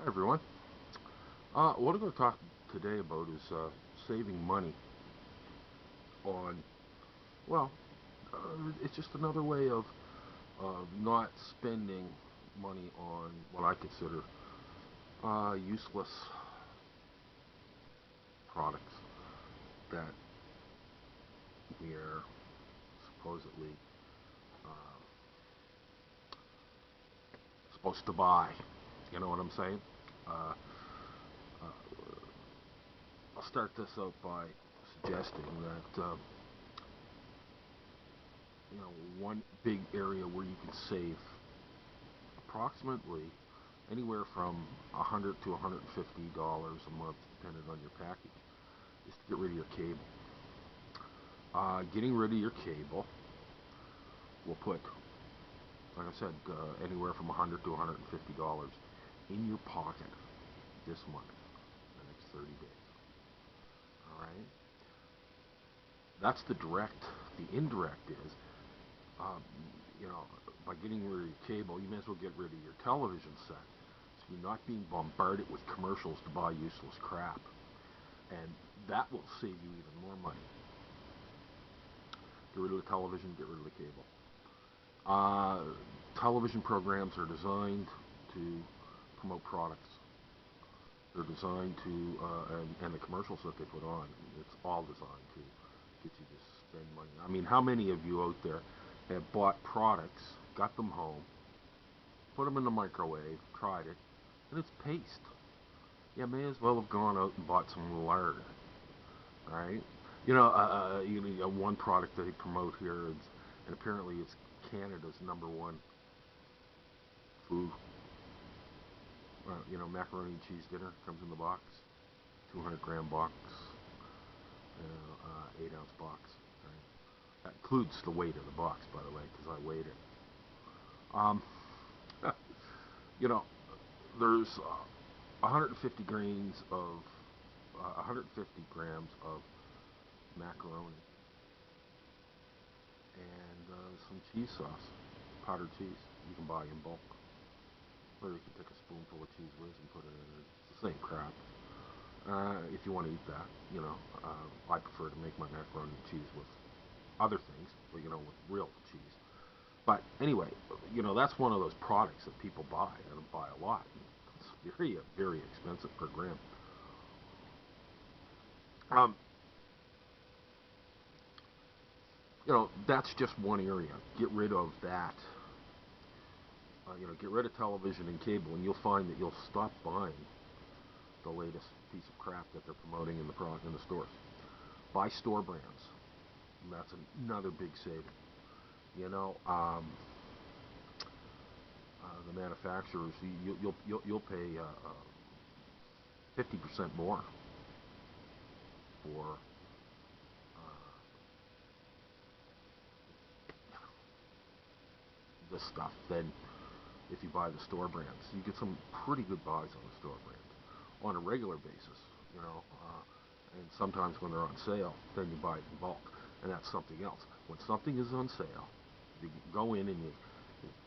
Hi everyone. What I'm going to talk today about is saving money on, well, it's just another way of not spending money on what I consider useless products that we're supposedly uh, supposed to buy. You know what I'm saying? Uh, uh, I'll start this out by suggesting that one big area where you can save approximately anywhere from $100 to $150 a month, depending on your package, is to get rid of your cable. Getting rid of your cable will put, like I said, anywhere from $100 to $150 in your pocket this month, the next 30 days. All right? That's the direct. The indirect is, um, you know, by getting rid of your cable, you may as well get rid of your television set. So you're not being bombarded with commercials to buy useless crap. And that will save you even more money. Get rid of the television, get rid of the cable. Uh, Television programs are designed to promote products. They're designed to, and the commercials that they put on, it's all designed to get you to spend money. I mean, how many of you out there have bought products, got them home, put them in the microwave, tried it, and it's paste? You may as well have gone out and bought some lard, right? One product that they promote here, and apparently it's Canada's #1 food. Macaroni and cheese dinner comes in the box, 200-gram box, 8-ounce box. Right? That includes the weight of the box, by the way, because I weighed it. Um, you know, there's 150 grains of 150 grams of macaroni and some cheese sauce, powdered cheese. You can buy in bulk, or you can take a spoonful of cheese whiz and put it in. It's the same crap. If you want to eat that, I prefer to make my macaroni and cheese with other things, with real cheese. But anyway, that's one of those products that people buy and buy a lot. It's very, very expensive per gram. Um, that's just one area. Get rid of that. Get rid of television and cable, and you'll find that you'll stop buying the latest piece of crap that they're promoting in the stores. Buy store brands. And that's another big saving. You know, the manufacturers, you'll pay 50% more for this stuff than if you buy the store brands. You get some pretty good buys on the store brands on a regular basis, and sometimes when they're on sale, then you buy it in bulk, and that's something else. When something is on sale, you go in and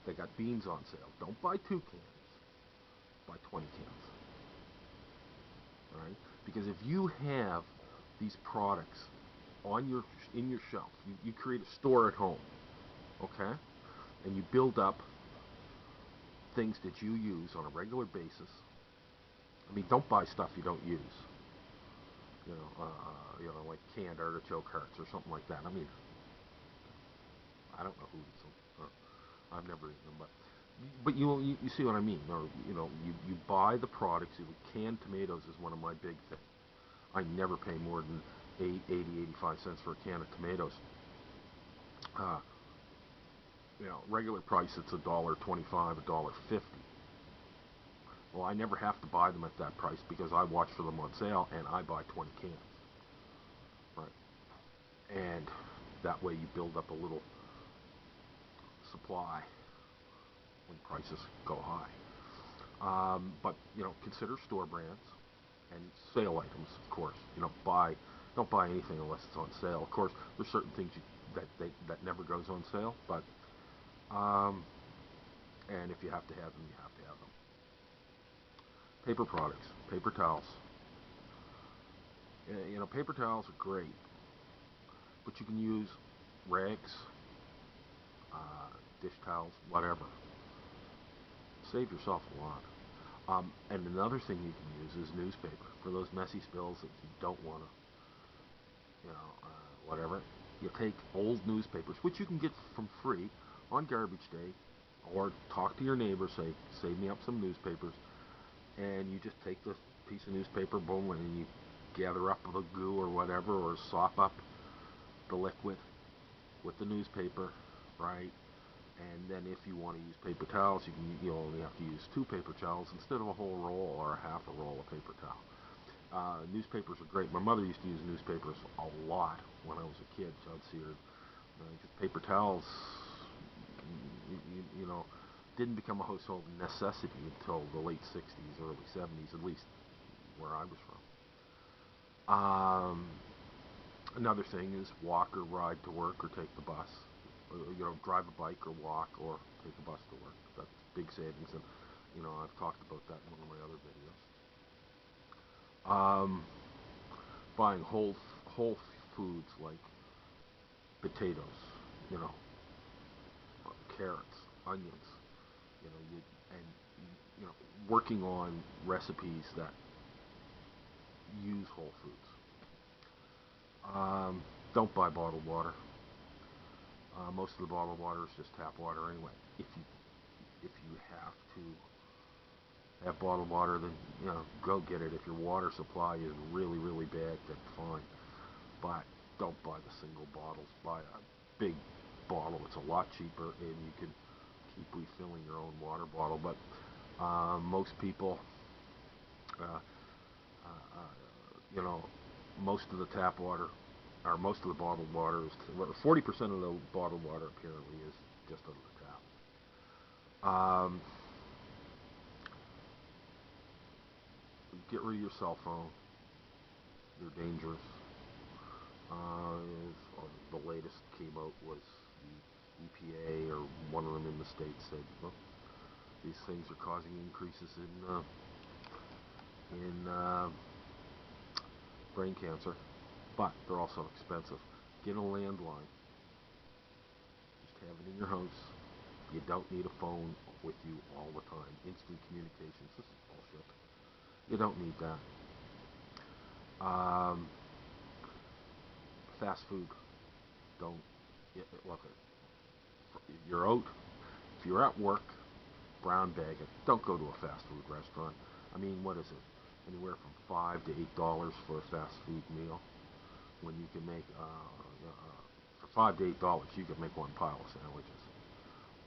they got beans on sale. Don't buy 2 cans, buy 20 cans, all right? Because if you have these products in your shelf, you create a store at home, okay, and you build up things that you use on a regular basis. I mean, don't buy stuff you don't use. Like canned artichoke hearts or something like that. I mean, I don't know who eats them. I've never eaten them, but you see what I mean. Or you buy the products. Canned tomatoes is one of my big things. I never pay more than 85 cents for a can of tomatoes. Uh, Regular price it's $1.25, $1.50. Well, I never have to buy them at that price because I watch for them on sale and I buy 20 cans. Right. And that way you build up a little supply when prices go high. But consider store brands and sale items, of course. Don't buy anything unless it's on sale. Of course, there's certain things that never goes on sale, but and if you have to have them, you have to have them. Paper products, paper towels. You know, paper towels are great, but you can use rags, dish towels, whatever. Save yourself a lot. And another thing you can use is newspaper for those messy spills that you don't want to, whatever. You take old newspapers, which you can get from free on garbage day, or talk to your neighbor, say, save me up some newspapers, and you just take this piece of newspaper, boom, and you gather up the goo or whatever, or sop up the liquid with the newspaper, right? And then if you want to use paper towels, you only have to use 2 paper towels instead of a whole roll or a half a roll of paper towel. Newspapers are great. My mother used to use newspapers a lot when I was a kid, so I'd see her. Because paper towels, you know, didn't become a household necessity until the late 60s, early 70s, at least where I was from. Another thing is walk or ride to work or take the bus. Drive a bike or walk or take a bus to work. That's big savings, and I've talked about that in one of my other videos. Buying whole foods like potatoes, you know, carrots, onions, and working on recipes that use whole foods. Don't buy bottled water. Most of the bottled water is just tap water anyway. If you have to have bottled water, then go get it. If your water supply is really really bad, then fine. But don't buy the single bottles. Buy a big bottle. It's a lot cheaper, and you can keep refilling your own water bottle. But most people, uh, most of the tap water, or most of the bottled water is 40% of the bottled water apparently is just out of the tap. Get rid of your cell phone. They're dangerous. The latest came out was the EPA or one of them in the states said, look, these things are causing increases in brain cancer, but they're also expensive. Get a landline. Just have it in your house. You don't need a phone with you all the time. Instant communications. This is bullshit. You don't need that. Fast food. Don't. Look, if you're out, if you're at work, brown bag it. Don't go to a fast food restaurant. I mean, what is it? Anywhere from $5 to $8 for a fast food meal. When you can make for $5 to $8, you can make one pile of sandwiches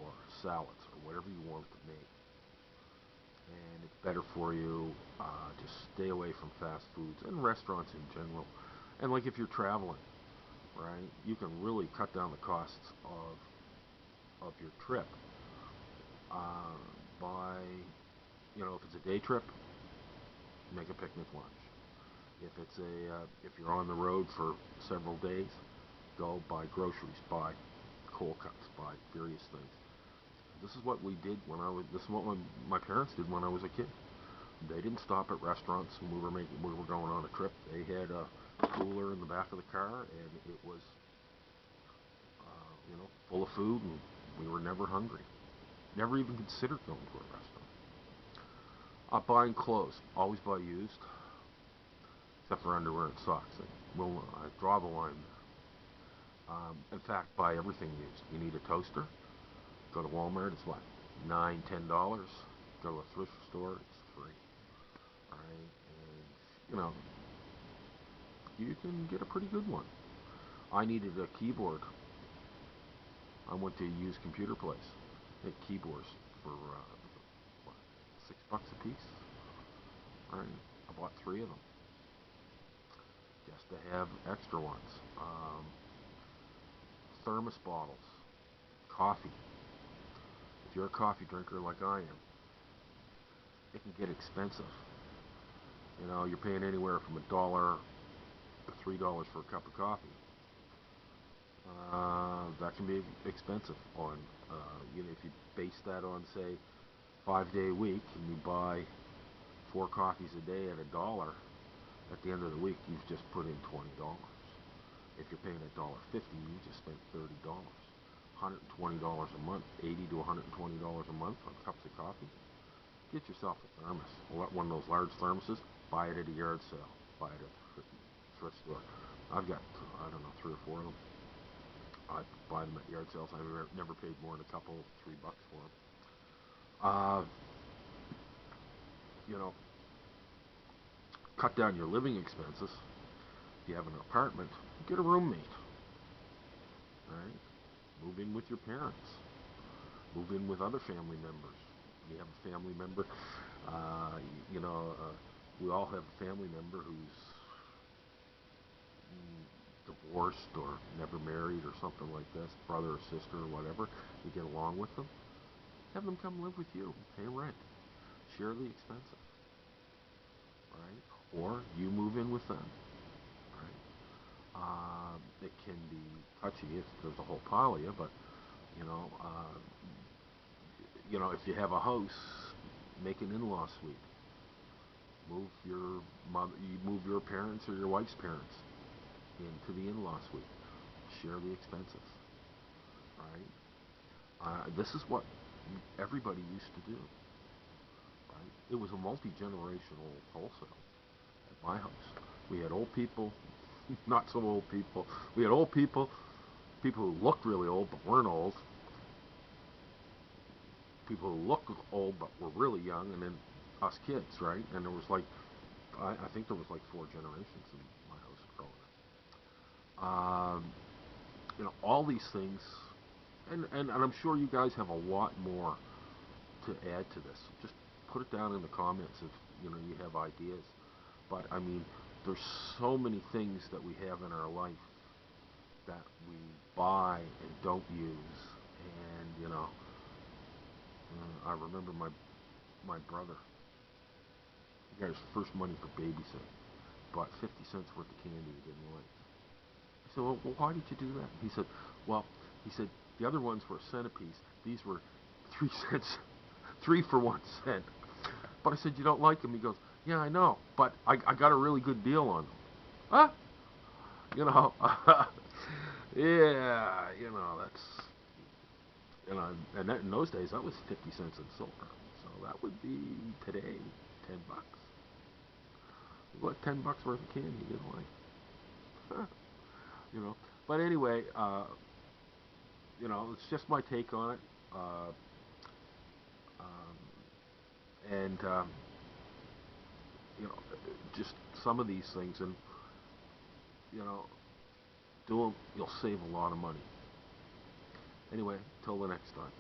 or salads or whatever you want to make. And it's better for you. Just stay away from fast foods and restaurants in general. And like if you're traveling, right, you can really cut down the costs of your trip by, if it's a day trip, make a picnic lunch. If you're on the road for several days, go buy groceries, buy cold cuts, buy various things. This is what we did this is what my parents did when I was a kid. They didn't stop at restaurants when we were going on a trip. They had a cooler in the back of the car, and it was, full of food, and we were never hungry. Never even considered going to a restaurant. Buying clothes, always buy used, except for underwear and socks. I draw the line there. In fact, buy everything used. You need a toaster? Go to Walmart. It's what, $9, $10. Go to a thrift store. It's free. All right, and you can get a pretty good one. I needed a keyboard. I went to a used computer place. They had keyboards for what, $6 a piece. All right, I bought 3 of them just to have extra ones. Thermos bottles, coffee. If you're a coffee drinker like I am, it can get expensive. You're paying anywhere from $1 to $3 for a cup of coffee. That can be expensive. If you base that on, say, 5-day week, and you buy 4 coffees a day at $1, at the end of the week, you've just put in $20. If you're paying $1.50, you just spent $30. $120 a month, $80 to $120 a month on cups of coffee. Get yourself a thermos. One of those large thermoses. Buy it at a yard sale. Buy it at a thrift store. I've got, I don't know, 3 or 4 of them. I buy them at yard sales. I've never paid more than a couple, $3 for them. You know, cut down your living expenses. If you have an apartment, get a roommate. Right? Move in with your parents. Move in with other family members. You have a family member, we all have a family member who's divorced or never married or something like this, brother or sister or whatever. You get along with them. Have them come live with you. Pay rent. Share the expenses. Right? Or you move in with them. Right? It can be touchy. There's a whole pile of you, but if you have a house, make an in-law suite. Move your parents or your wife's parents into the in-law suite. Share the expenses. Right? This is what everybody used to do. Right? It was a multi-generational wholesale at my house. We had old people, not so old people. We had old people, people who looked really old but weren't old. People who looked old but were really young, and then us kids, right? And there was I think there was 4 generations in my house growing up. All these things, and I'm sure you guys have a lot more to add to this. Just put it down in the comments if you have ideas. But I mean, there's so many things that we have in our life that we buy and don't use, and I remember my brother. He got his first money for babysitting. Bought 50 cents worth of candy he didn't like. I said, well, why did you do that? He said, the other ones were a cent apiece. These were 3 cents, 3 for 1 cent. But I said, you don't like them? He goes, yeah, I know, but I got a really good deal on them. Huh? Yeah, that's, and in those days, that was 50 cents in silver. So that would be, today, $10. What, $10 worth of candy you didn't like? But anyway, it's just my take on it. And just some of these things, and do them. You'll save a lot of money. Anyway, till the next time.